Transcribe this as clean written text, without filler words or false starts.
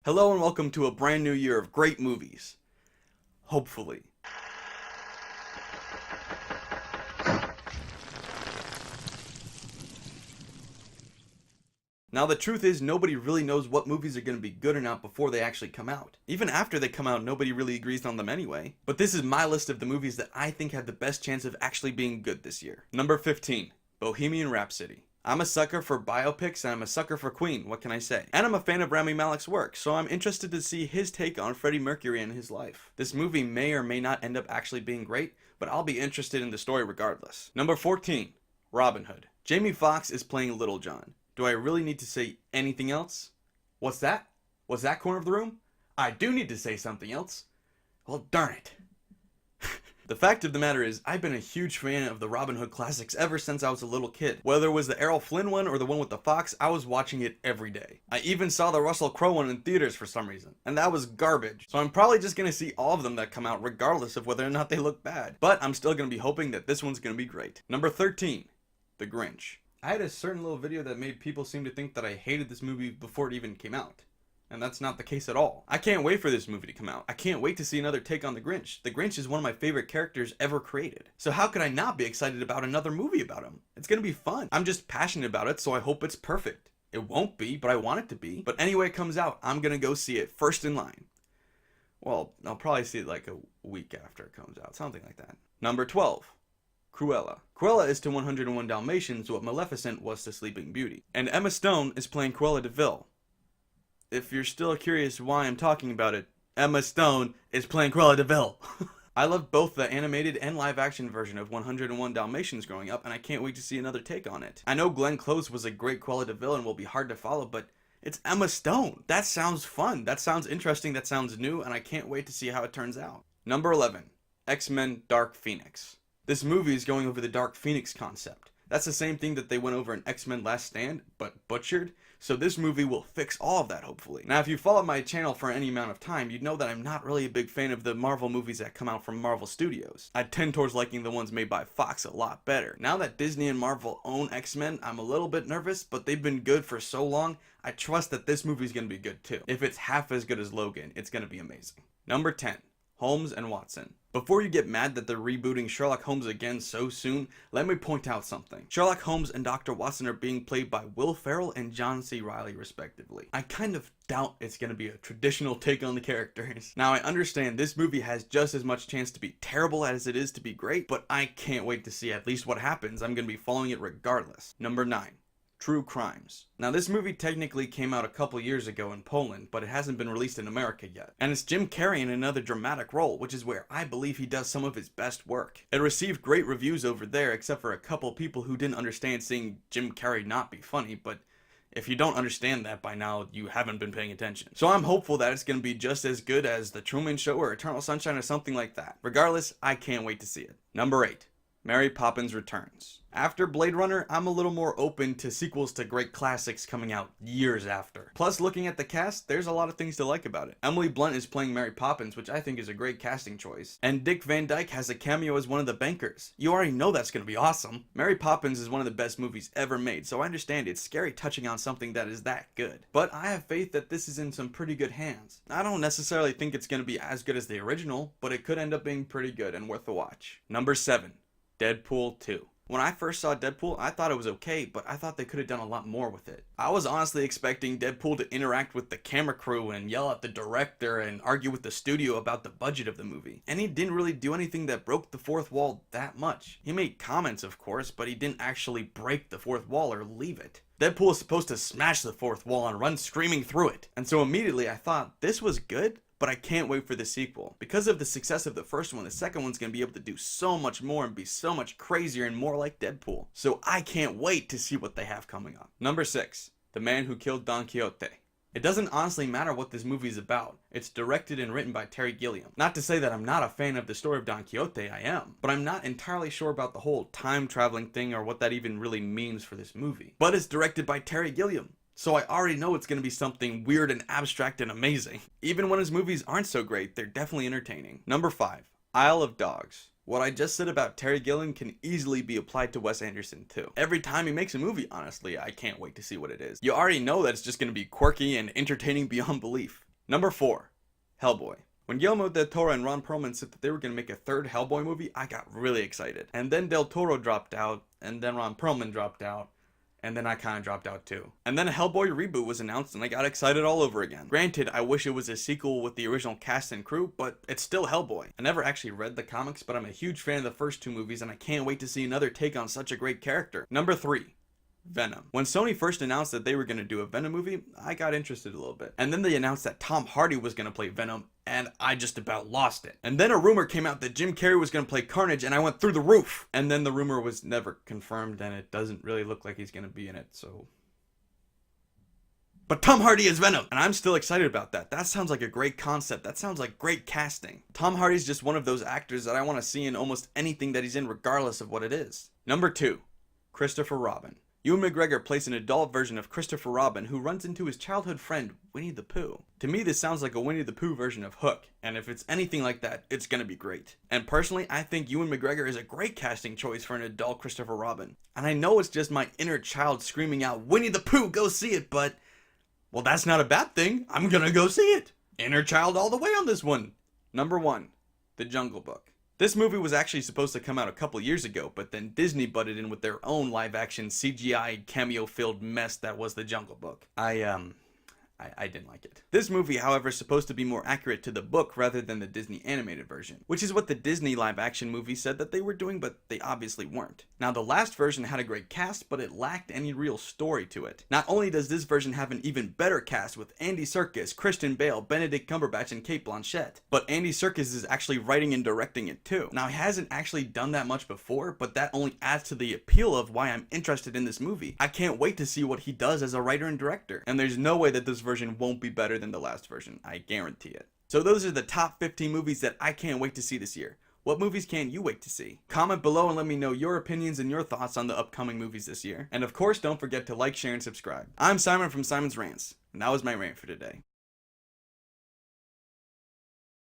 Hello and welcome to a brand new year of great movies. Hopefully. Now the truth is, nobody really knows what movies are going to be good or not before they actually come out. Even after they come out, nobody really agrees on them anyway. But this is my list of the movies that I think have the best chance of actually being good this year. Number 15, Bohemian Rhapsody. I'm a sucker for biopics and I'm a sucker for Queen, what can I say? And I'm a fan of Rami Malek's work, so I'm interested to see his take on Freddie Mercury and his life. This movie may or may not end up actually being great, but I'll be interested in the story regardless. Number 14, Robin Hood. Jamie Foxx is playing Little John. Do I really need to say anything else? What's that? Was that corner of the room? I do need to say something else. Well, darn it. The fact of the matter is, I've been a huge fan of the Robin Hood classics ever since I was a little kid. Whether it was the Errol Flynn one or the one with the fox, I was watching it every day. I even saw the Russell Crowe one in theaters for some reason, and that was garbage. So I'm probably just gonna see all of them that come out regardless of whether or not they look bad. But I'm still gonna be hoping that this one's gonna be great. Number 13, The Grinch. I had a certain little video that made people seem to think that I hated this movie before it even came out. And that's not the case at all. I can't wait for this movie to come out. I can't wait to see another take on the Grinch. The Grinch is one of my favorite characters ever created. So how could I not be excited about another movie about him? It's gonna be fun. I'm just passionate about it, so I hope it's perfect. It won't be, but I want it to be. But anyway it comes out, I'm gonna go see it first in line. Well, I'll probably see it like a week after it comes out, something like that. Number 12. Cruella. Cruella is to 101 Dalmatians what Maleficent was to Sleeping Beauty. And Emma Stone is playing Cruella de Vil. If you're still curious why I'm talking about it, Emma Stone is playing Cruella de Vil. I loved both the animated and live action version of 101 Dalmatians growing up, and I can't wait to see another take on it. I know Glenn Close was a great Cruella de Vil and will be hard to follow, but it's Emma Stone. That sounds fun, that sounds interesting, that sounds new, and I can't wait to see how it turns out. Number 11, X-Men Dark Phoenix. This movie is going over the Dark Phoenix concept. That's the same thing that they went over in X-Men Last Stand, but butchered. So this movie will fix all of that, hopefully. Now, if you follow my channel for any amount of time, you'd know that I'm not really a big fan of the Marvel movies that come out from Marvel Studios. I tend towards liking the ones made by Fox a lot better. Now that Disney and Marvel own X-Men, I'm a little bit nervous, but they've been good for so long, I trust that this movie's gonna be good too. If it's half as good as Logan, it's gonna be amazing. Number 10, Holmes and Watson. Before you get mad that they're rebooting Sherlock Holmes again so soon, let me point out something. Sherlock Holmes and Dr. Watson are being played by Will Ferrell and John C. Reilly respectively. I kind of doubt it's going to be a traditional take on the characters. Now I understand this movie has just as much chance to be terrible as it is to be great, but I can't wait to see at least what happens. I'm going to be following it regardless. Number 9. True Crimes. Now this movie technically came out a couple years ago in Poland, but it hasn't been released in America yet. And it's Jim Carrey in another dramatic role, which is where I believe he does some of his best work. It received great reviews over there, except for a couple people who didn't understand seeing Jim Carrey not be funny, but if you don't understand that by now, you haven't been paying attention. So I'm hopeful that it's going to be just as good as The Truman Show or Eternal Sunshine or something like that. Regardless, I can't wait to see it. Number 8. Mary Poppins Returns. After Blade Runner, I'm a little more open to sequels to great classics coming out years after. Plus, looking at the cast, there's a lot of things to like about it. Emily Blunt is playing Mary Poppins, which I think is a great casting choice. And Dick Van Dyke has a cameo as one of the bankers. You already know that's gonna be awesome. Mary Poppins is one of the best movies ever made, so I understand it's scary touching on something that is that good. But I have faith that this is in some pretty good hands. I don't necessarily think it's gonna be as good as the original, but it could end up being pretty good and worth a watch. Number 7. Deadpool 2. When I first saw Deadpool, I thought it was okay, but I thought they could have done a lot more with it. I was honestly expecting Deadpool to interact with the camera crew and yell at the director and argue with the studio about the budget of the movie. And he didn't really do anything that broke the fourth wall that much. He made comments, of course, but he didn't actually break the fourth wall or leave it. Deadpool is supposed to smash the fourth wall and run screaming through it. And so immediately I thought, this was good? But I can't wait for the sequel. Because of the success of the first one, the second one's gonna be able to do so much more and be so much crazier and more like Deadpool. So I can't wait to see what they have coming up. Number 6. The Man Who Killed Don Quixote. It doesn't honestly matter what this movie is about. It's directed and written by Terry Gilliam. Not to say that I'm not a fan of the story of Don Quixote, I am. But I'm not entirely sure about the whole time traveling thing or what that even really means for this movie. But it's directed by Terry Gilliam. So I already know it's going to be something weird and abstract and amazing. Even when his movies aren't so great, they're definitely entertaining. Number 5. Isle of Dogs. What I just said about Terry Gilliam can easily be applied to Wes Anderson too. Every time he makes a movie, honestly, I can't wait to see what it is. You already know that it's just going to be quirky and entertaining beyond belief. Number 4, Hellboy. When Guillermo del Toro and Ron Perlman said that they were going to make a third Hellboy movie, I got really excited. And then Del Toro dropped out, and then Ron Perlman dropped out, and then I kind of dropped out too. And then a Hellboy reboot was announced and I got excited all over again. Granted, I wish it was a sequel with the original cast and crew, but it's still Hellboy. I never actually read the comics, but I'm a huge fan of the first 2 movies and I can't wait to see another take on such a great character. Number 3, Venom. When Sony first announced that they were going to do a Venom movie, I got interested a little bit. And then they announced that Tom Hardy was going to play Venom, and I just about lost it. And then a rumor came out that Jim Carrey was going to play Carnage, and I went through the roof. And then the rumor was never confirmed, and it doesn't really look like he's going to be in it, so... But Tom Hardy is Venom, and I'm still excited about that. That sounds like a great concept. That sounds like great casting. Tom Hardy's just one of those actors that I want to see in almost anything that he's in, regardless of what it is. Number 2, Christopher Robin. Ewan McGregor plays an adult version of Christopher Robin who runs into his childhood friend, Winnie the Pooh. To me, this sounds like a Winnie the Pooh version of Hook, and if it's anything like that, it's gonna be great. And personally, I think Ewan McGregor is a great casting choice for an adult Christopher Robin. And I know it's just my inner child screaming out, Winnie the Pooh, go see it, but... well, that's not a bad thing. I'm gonna go see it. Inner child all the way on this one. Number 1, The Jungle Book. This movie was actually supposed to come out a couple years ago, but then Disney butted in with their own live-action CGI cameo-filled mess that was The Jungle Book. I didn't like it. This movie, however, is supposed to be more accurate to the book rather than the Disney animated version, which is what the Disney live-action movie said that they were doing, but they obviously weren't. Now, the last version had a great cast, but it lacked any real story to it. Not only does this version have an even better cast with Andy Serkis, Christian Bale, Benedict Cumberbatch, and Cate Blanchett, but Andy Serkis is actually writing and directing it too. Now, he hasn't actually done that much before, but that only adds to the appeal of why I'm interested in this movie. I can't wait to see what he does as a writer and director, and there's no way that this version won't be better than the last version. I guarantee it. So those are the top 15 movies that I can't wait to see this year. What movies can you wait to see? Comment below and let me know your opinions and your thoughts on the upcoming movies this year. And of course, don't forget to like, share, and subscribe. I'm Simon from Simon's Rants, and that was my rant for today.